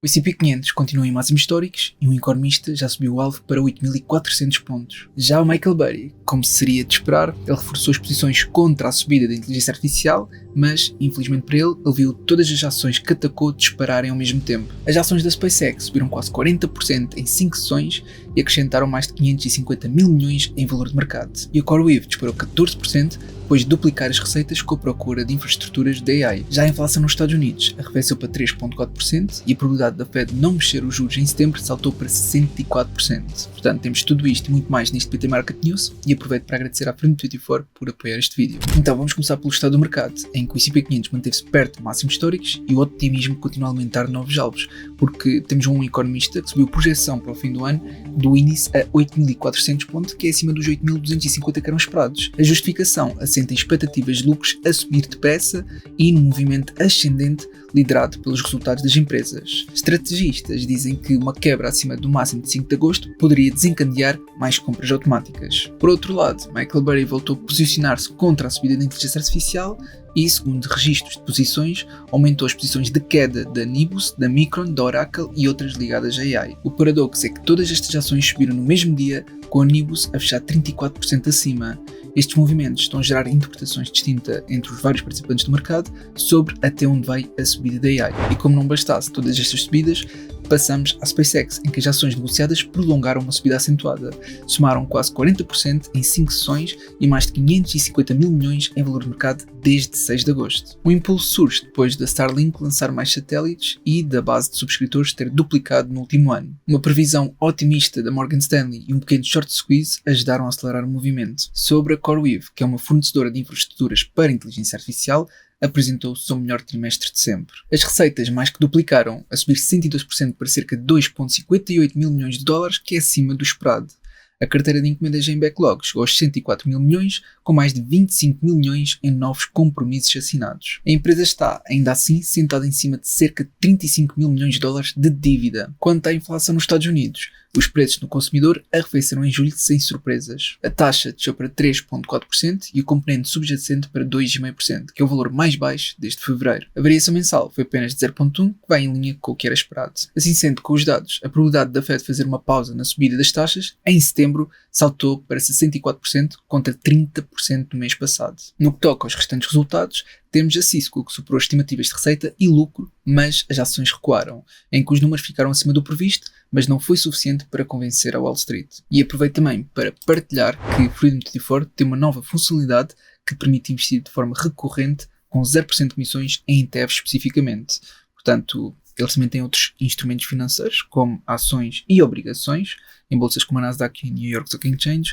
O S&P 500 continua em máximos históricos e o economista já subiu o alvo para 8.400 pontos. Já o Michael Burry, como seria de esperar, ele reforçou as posições contra a subida da inteligência artificial, mas, infelizmente para ele viu todas as ações que atacou dispararem ao mesmo tempo. As ações da SpaceX subiram quase 40% em 5 sessões e acrescentaram mais de 550 mil milhões em valor de mercado. E o CoreWeave disparou 14% depois de duplicar as receitas com a procura de infraestruturas de AI. Já a inflação nos Estados Unidos arrefeceu para 3,4% e a probabilidade da Fed não mexer os juros em setembro saltou para 64%. Portanto, temos tudo isto e muito mais neste PT Market News e aproveito para agradecer à Frame24 por apoiar este vídeo. Então vamos começar pelo estado do mercado, em que o S&P 500 manteve-se perto de máximos históricos e o otimismo continua a alimentar novos alvos, porque temos um economista que subiu a projeção para o fim do ano do índice a 8.400 pontos, que é acima dos 8.250 que eram esperados. A justificação assenta em expectativas de lucros a subir depressa e num movimento ascendente liderado pelos resultados das empresas. Estrategistas dizem que uma quebra acima do máximo de 5 de agosto poderia desencadear mais compras automáticas. Por outro lado, Michael Burry voltou a posicionar-se contra a subida da inteligência artificial e, segundo registros de posições, aumentou as posições de queda da Nibus, da Micron, da Oracle e outras ligadas a AI. O paradoxo é que todas estas ações subiram no mesmo dia, com a Nibus a fechar 34% acima. Estes movimentos estão a gerar interpretações distintas entre os vários participantes do mercado sobre até onde vai a subida da AI. E como não bastasse todas estas subidas, passamos à SpaceX, em que as ações negociadas prolongaram uma subida acentuada. Somaram quase 40% em 5 sessões e mais de 550 mil milhões em valor de mercado desde 6 de agosto. O impulso surge depois da Starlink lançar mais satélites e da base de subscritores ter duplicado no último ano. Uma previsão otimista da Morgan Stanley e um pequeno short squeeze ajudaram a acelerar o movimento. Sobre a CoreWeave, que é uma fornecedora de infraestruturas para inteligência artificial, apresentou o seu melhor trimestre de sempre. As receitas mais que duplicaram, a subir 102% para cerca de 2,58 mil milhões de dólares, que é acima do esperado. A carteira de encomendas em backlog chegou aos 104 mil milhões, com mais de 25 mil milhões em novos compromissos assinados. A empresa está, ainda assim, sentada em cima de cerca de 35 mil milhões de dólares de dívida. Quanto à inflação nos Estados Unidos, os preços no consumidor arrefeceram em julho sem surpresas. A taxa desceu para 3,4% e o componente subjacente para 2,5%, que é o valor mais baixo desde fevereiro. A variação mensal foi apenas de 0,1%, que vai em linha com o que era esperado. Assim sendo, com os dados, a probabilidade da Fed fazer uma pausa na subida das taxas, em setembro, saltou para 64% contra 30% no mês passado. No que toca aos restantes resultados, temos a Cisco, que superou as estimativas de receita e lucro, mas as ações recuaram, em que os números ficaram acima do previsto, mas não foi suficiente para convencer a Wall Street. E aproveito também para partilhar que Freedom24 tem uma nova funcionalidade que permite investir de forma recorrente com 0% de comissões em ETFs especificamente. Portanto, eles também têm outros instrumentos financeiros, como ações e obrigações, em bolsas como a Nasdaq e a New York Stock Exchange,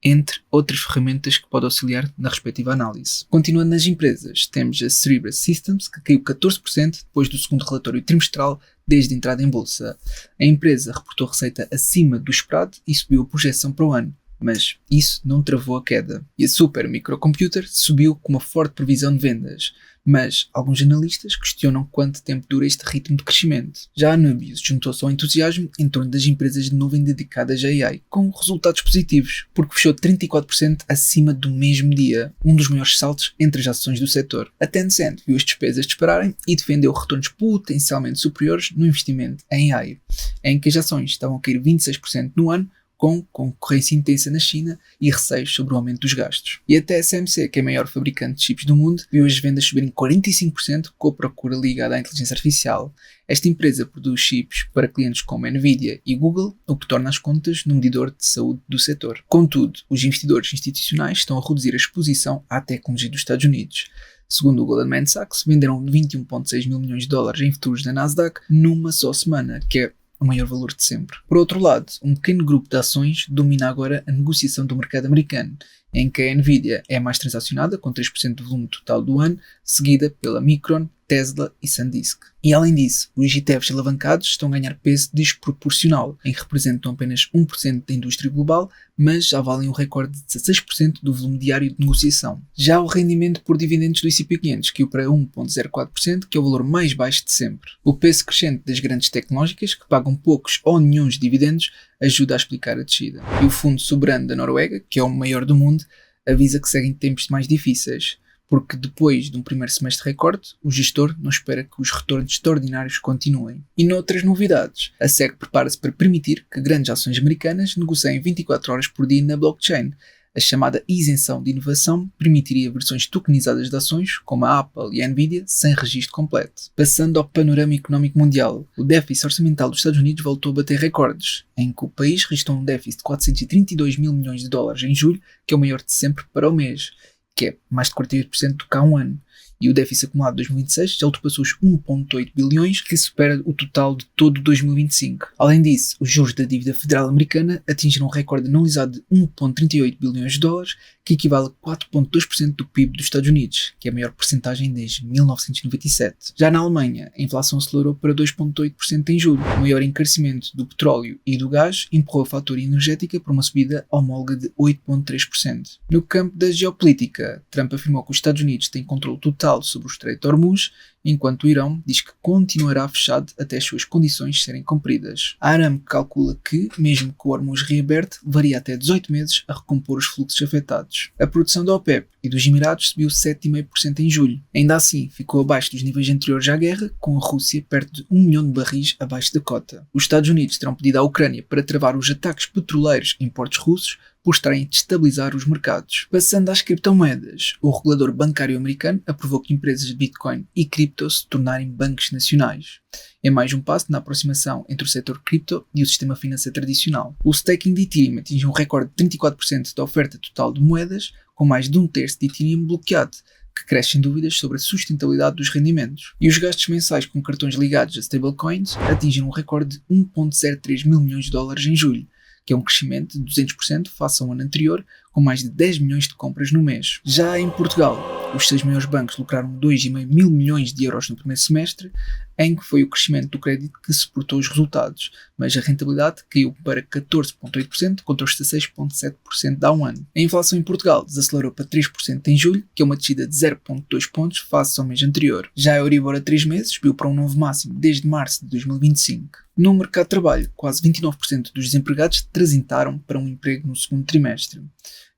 entre outras ferramentas que pode auxiliar na respectiva análise. Continuando nas empresas, temos a Cerebras Systems, que caiu 14% depois do segundo relatório trimestral desde a entrada em bolsa. A empresa reportou receita acima do esperado e subiu a projeção para o ano, mas isso não travou a queda. E a Super Microcomputer subiu com uma forte previsão de vendas, mas alguns analistas questionam quanto tempo dura este ritmo de crescimento. Já a Nubius juntou-se ao entusiasmo em torno das empresas de nuvem dedicadas a AI, com resultados positivos, porque fechou 34% acima do mesmo dia, um dos maiores saltos entre as ações do setor. A Tencent viu as despesas dispararem e defendeu retornos potencialmente superiores no investimento em AI, em que as ações estavam a cair 26% no ano, com concorrência intensa na China e receios sobre o aumento dos gastos. E até a TSMC, que é a maior fabricante de chips do mundo, viu as vendas subirem 45% com a procura ligada à inteligência artificial. Esta empresa produz chips para clientes como a Nvidia e Google, o que torna as contas no medidor de saúde do setor. Contudo, os investidores institucionais estão a reduzir a exposição à tecnologia dos Estados Unidos. Segundo o Goldman Sachs, venderam 21,6 mil milhões de dólares em futuros da Nasdaq numa só semana, que é o maior valor de sempre. Por outro lado, um pequeno grupo de ações domina agora a negociação do mercado americano, em que a Nvidia é a mais transacionada, com 3% do volume total do ano, seguida pela Micron, Tesla e SanDisk. E além disso, os ETFs alavancados estão a ganhar peso desproporcional, em que representam apenas 1% da indústria global, mas já valem um recorde de 16% do volume diário de negociação. Já o rendimento por dividendos do S&P 500 caiu para 1,04%, que é o valor mais baixo de sempre. O peso crescente das grandes tecnológicas, que pagam poucos ou nenhum de dividendos, ajuda a explicar a descida. E o Fundo Soberano da Noruega, que é o maior do mundo, avisa que seguem tempos mais difíceis. porque depois de um primeiro semestre recorde, o gestor não espera que os retornos extraordinários continuem. E noutras novidades, a SEC prepara-se para permitir que grandes ações americanas negociem 24 horas por dia na blockchain. A chamada isenção de inovação permitiria versões tokenizadas de ações, como a Apple e a Nvidia, sem registro completo. Passando ao panorama económico mundial, o déficit orçamental dos Estados Unidos voltou a bater recordes, em que o país registrou um déficit de 432 mil milhões de dólares em julho, que é o maior de sempre para o mês, que é mais de 48% do que há um ano. E o déficit acumulado de 2026 já ultrapassou os 1,8 bilhões, que supera o total de todo 2025. Além disso, os juros da dívida federal americana atingiram um recorde anualizado de 1,38 bilhões de dólares, que equivale a 4,2% do PIB dos Estados Unidos, que é a maior percentagem desde 1997. Já na Alemanha, a inflação acelerou para 2,8% em julho. O maior encarecimento do petróleo e do gás empurrou a fatura energética para uma subida homóloga de 8,3%. No campo da geopolítica, Trump afirmou que os Estados Unidos têm controle total sobre o Estreito de Hormuz, enquanto o Irão diz que continuará fechado até as suas condições serem cumpridas. A Aram calcula que, mesmo que o Hormuz reaberto, levaria até 18 meses a recompor os fluxos afetados. A produção da OPEP e dos Emirados subiu 7,5% em julho. Ainda assim, ficou abaixo dos níveis anteriores à guerra, com a Rússia perto de 1 milhão de barris abaixo da cota. Os Estados Unidos terão pedido à Ucrânia para travar os ataques petroleiros em portos russos, por estarem a destabilizar os mercados. Passando às criptomoedas, o regulador bancário americano aprovou que empresas de Bitcoin e cripto se tornarem bancos nacionais. É mais um passo na aproximação entre o setor cripto e o sistema financeiro tradicional. O staking de Ethereum atingiu um recorde de 34% da oferta total de moedas, com mais de um terço de Ethereum bloqueado, que crescem dúvidas sobre a sustentabilidade dos rendimentos. E os gastos mensais com cartões ligados a stablecoins atingiram um recorde de 1,03 mil milhões de dólares em julho, que é um crescimento de 200% face ao ano anterior, com mais de 10 milhões de compras no mês. Já em Portugal, os 6 maiores bancos lucraram 2,5 mil milhões de euros no primeiro semestre, em que foi o crescimento do crédito que suportou os resultados, mas a rentabilidade caiu para 14,8% contra os 16,7% de há um ano. A inflação em Portugal desacelerou para 3% em julho, que é uma descida de 0,2 pontos face ao mês anterior. Já a Euribor a 3 meses subiu para um novo máximo desde março de 2025. No mercado de trabalho, quase 29% dos desempregados transitaram para um emprego no segundo trimestre.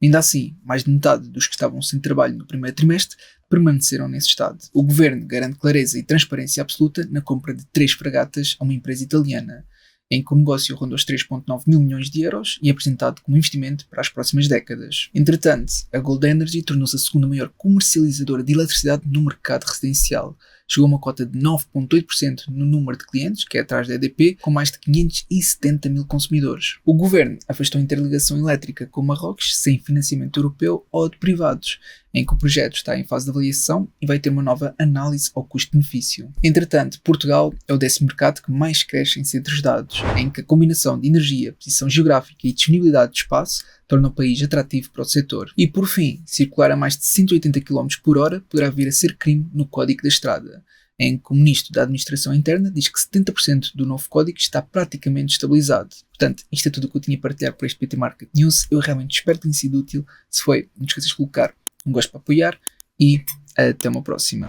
Ainda assim, mais de metade dos que estavam sem trabalho no primeiro trimestre permaneceram nesse estado. O governo garante clareza e transparência absoluta na compra de 3 fragatas a uma empresa italiana, em que o negócio ronda os 3,9 mil milhões de euros e é apresentado como investimento para as próximas décadas. Entretanto, a Gold Energy tornou-se a segunda maior comercializadora de eletricidade no mercado residencial. Chegou a uma cota de 9,8% no número de clientes, que é atrás da EDP, com mais de 570 mil consumidores. O governo afastou a interligação elétrica com Marrocos sem financiamento europeu ou de privados, em que o projeto está em fase de avaliação e vai ter uma nova análise ao custo-benefício. Entretanto, Portugal é o 10º mercado que mais cresce em centros de dados, em que a combinação de energia, posição geográfica e disponibilidade de espaço torna o país atrativo para o setor. E por fim, circular a mais de 180 km por hora poderá vir a ser crime no Código da Estrada, em que o Ministro da Administração Interna diz que 70% do novo código está praticamente estabilizado. Portanto, isto é tudo o que eu tinha a partilhar por este PT Market News. Eu realmente espero que tenha sido útil. Se foi, não te esqueças de colocar um gosto para apoiar e até uma próxima.